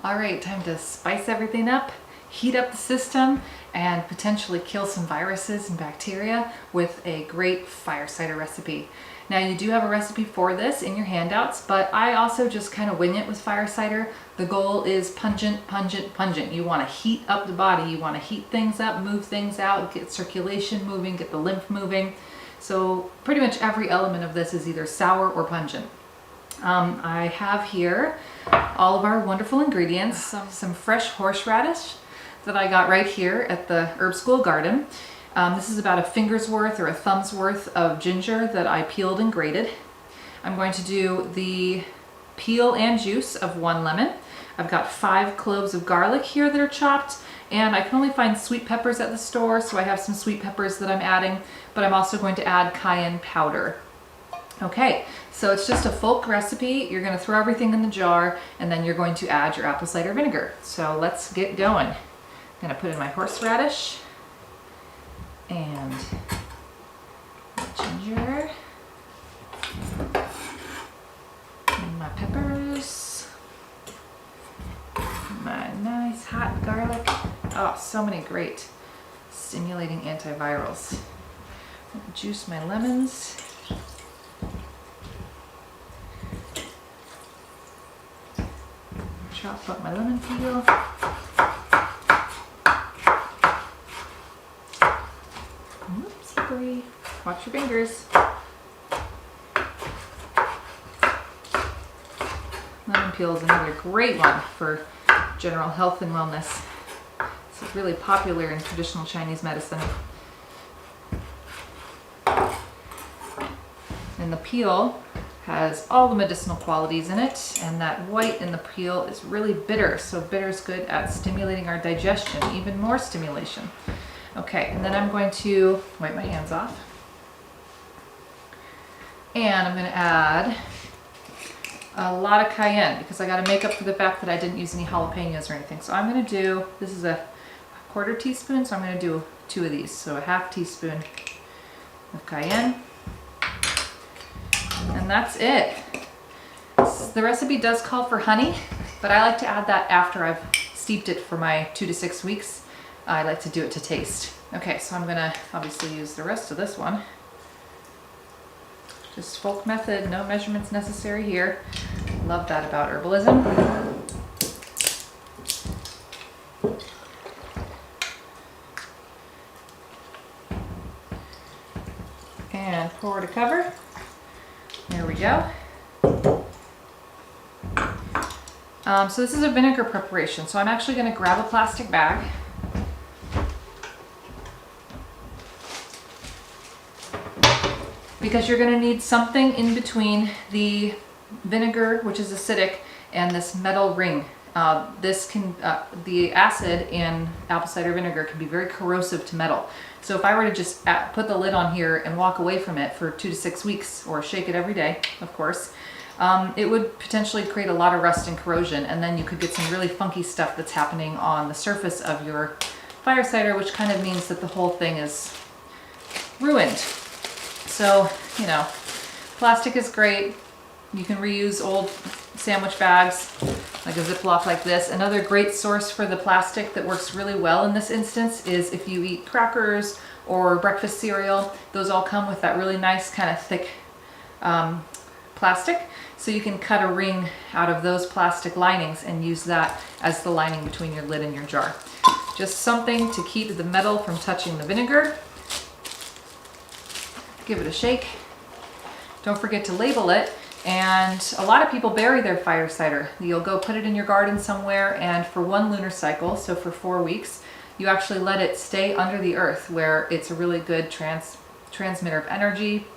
All right, time to spice everything up, heat up the system, and potentially kill some viruses and bacteria with a great fire cider recipe. Now you do have a recipe for this in your handouts, but I also just kind of wing it with fire cider. The goal is pungent, pungent, pungent. You want to heat up the body. You want to heat things up, move things out, get circulation moving, get the lymph moving. So pretty much every element of this is either sour or pungent. I have here all of our wonderful ingredients, some fresh horseradish that I got right here at the Herb School Garden. This is about a finger's worth or a thumb's worth of ginger that I peeled and grated. I'm going to do the peel and juice of 1 lemon. I've got 5 cloves of garlic here that are chopped, and I can only find sweet peppers at the store, so I have some sweet peppers that I'm adding, but I'm also going to add cayenne powder. Okay, so it's just a folk recipe. You're going to throw everything in the jar, and then you're going to add your apple cider vinegar. So let's get going. I'm going to put in my horseradish and ginger and my peppers, my nice hot garlic. Oh, so many great stimulating antivirals. Juice my lemons. Chop up my lemon peel. Oops, slippery. Watch your fingers. Lemon peel is another great one for general health and wellness. It's really popular in traditional Chinese medicine. And the peel has all the medicinal qualities in it, and that white in the peel is really bitter, so bitter is good at stimulating our digestion, even more stimulation. Okay, and then I'm going to wipe my hands off, and I'm going to add a lot of cayenne because I got to make up for the fact that I didn't use any jalapenos or anything. So I'm going to do, this is a 1/4 teaspoon, so I'm going to do 2 of these, so a 1/2 teaspoon of cayenne. And that's it. The recipe does call for honey, but I like to add that after I've steeped it for my 2 to 6 weeks. I like to do it to taste. Okay, so I'm gonna obviously use the rest of this one. Just folk method, no measurements necessary here. Love that about herbalism. And pour to cover. There we go. So this is a vinegar preparation. So I'm actually going to grab a plastic bag. Because you're going to need something in between the vinegar, which is acidic, and this metal ring. The acid in apple cider vinegar can be very corrosive to metal. So if I were to just put the lid on here and walk away from it for 2 to 6 weeks, or shake it every day, of course, it would potentially create a lot of rust and corrosion, and then you could get some really funky stuff that's happening on the surface of your fire cider, which kind of means that the whole thing is ruined. So, you know, plastic is great. You can reuse old sandwich bags, like a Ziploc like this. Another great source for the plastic that works really well in this instance is if you eat crackers or breakfast cereal. Those all come with that really nice kind of thick plastic. So you can cut a ring out of those plastic linings and use that as the lining between your lid and your jar. Just something to keep the metal from touching the vinegar. Give it a shake. Don't forget to label it. And a lot of people bury their fire cider. You'll go put it in your garden somewhere, and for 1 lunar cycle, so for 4 weeks, you actually let it stay under the earth where it's a really good transmitter of energy.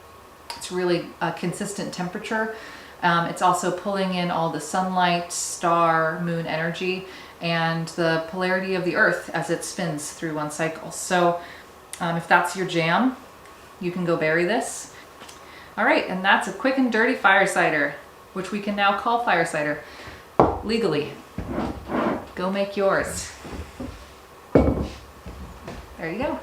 It's really a consistent temperature. It's also pulling in all the sunlight, star, moon energy, and the polarity of the earth as it spins through 1 cycle. So if that's your jam, you can go bury this. All right, and that's a quick and dirty fire cider, which we can now call fire cider legally. Go make yours. There you go.